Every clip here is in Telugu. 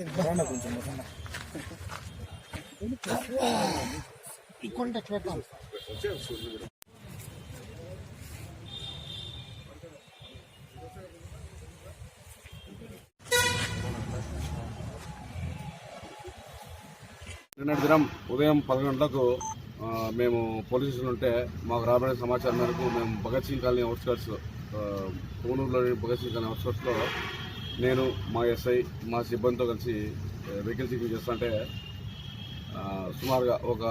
నిన్నటి దినం ఉదయం 10 గంటలకు మేము పోలీస్ స్టేషన్ ఉంటే మాకు రాబడిన సమాచారం మేరకు మేము భగత్ సింగ్ కాలనీ అవుట్స్కర్ట్స్ పూనూరులోని భగత్ సింగ్ కాలనీ అవుట్స్కర్ట్స్లో నేను మా ఎస్ఐ మా సిబ్బందితో కలిసి వెహికల్ చెకింగ్ చేస్తుంటే సుమారుగా ఒక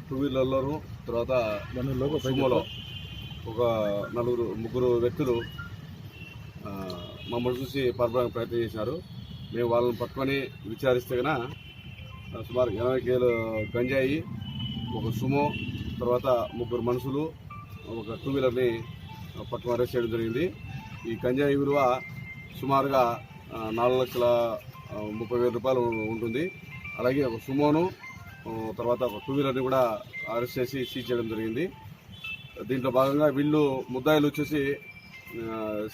2 వీలర్లోను తర్వాత సుమోలో ఒక ముగ్గురు వ్యక్తులు మమ్మల్ని చూసి పరపడానికి ప్రయత్నం చేశారు. మేము వాళ్ళని పట్టుకొని విచారిస్తే కన్నా సుమారు 80 కిలోలు గంజాయి, ఒక సుమో, తర్వాత ముగ్గురు మనుషులు, ఒక 2 వీలర్ని పట్టుకుని అరెస్ట్ చేయడం జరిగింది. ఈ గంజాయి విలువ సుమారుగా 4,30,000 రూపాయలు ఉంటుంది. అలాగే ఒక సుమోను, తర్వాత ఒక 2 వీలర్ని కూడా అరెస్ట్ చేసి సీజ్ చేయడం జరిగింది. దీంట్లో భాగంగా వీళ్ళు ముద్దాయిలు వచ్చేసి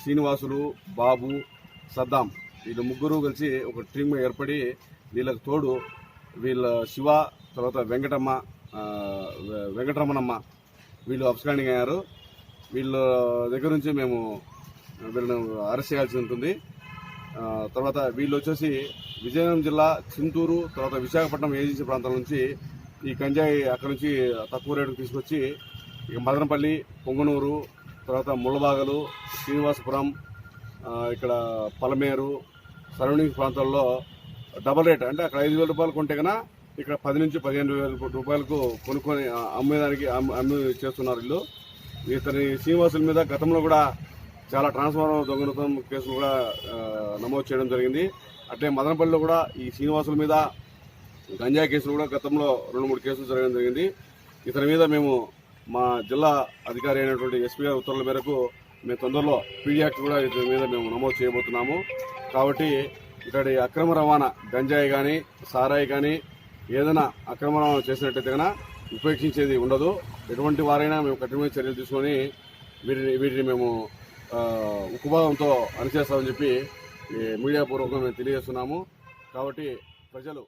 శ్రీనివాసులు, బాబు, సద్దాం, వీళ్ళు ముగ్గురు కలిసి ఒక టీమ్ ఏర్పడి వీళ్ళకి తోడు వీళ్ళ శివ, తర్వాత వెంకటరమణమ్మ వీళ్ళు అబ్స్కాండింగ్ అయ్యారు. వీళ్ళ దగ్గర నుంచి మేము వీళ్ళను అరెస్ట్ చేయాల్సి ఉంటుంది. తర్వాత వీళ్ళు వచ్చేసి విజయనగరం జిల్లా చింతూరు, తర్వాత విశాఖపట్నం ఏజెన్సీ ప్రాంతాల నుంచి ఈ గంజాయి అక్కడి నుంచి తక్కువ రేటుకు తీసుకొచ్చి ఇక మదనపల్లి, పొంగనూరు, తర్వాత ముళ్ళబాగలు, శ్రీనివాసపురం, ఇక్కడ పలమేరు సరౌండింగ్స్ ప్రాంతాల్లో డబల్ రేట్, అంటే అక్కడ 5,000 రూపాయలు కొంటే కన్నా ఇక్కడ 10 నుంచి 15,000 రూపాయలకు కొనుక్కొని అమ్మి చేస్తున్నారు వీళ్ళు. ఇతని శ్రీనివాసుల మీద గతంలో కూడా చాలా ట్రాన్స్ఫార్మర్ దొంగతనం కేసులు కూడా నమోదు చేయడం జరిగింది. అట్లే మదనపల్లిలో కూడా ఈ శ్రీనివాసుల మీద గంజాయి కేసులు కూడా గతంలో 2-3 కేసులు జరగడం జరిగింది. ఇతని మీద మేము మా జిల్లా అధికారి అయినటువంటి ఎస్పీ గారి ఉత్తర్వుల మేరకు మేము తొందరలో పీడీ యాక్ట్ కూడా ఇతని మీద మేము నమోదు చేయబోతున్నాము. కాబట్టి ఇక్కడి అక్రమ రవాణా గంజాయి కానీ సారాయి కానీ ఏదైనా అక్రమ రవాణా చేసినట్టయితే కన్నా ఉపేక్షించేది ఉండదు. ఎటువంటి వారైనా మేము కఠినమైన చర్యలు తీసుకొని వీటిని మేము ఉక్కుపాదంతో అణిచేస్తామని చెప్పి మీడియా పూర్వకంగా మేము తెలియజేస్తున్నాము. కాబట్టి ప్రజలు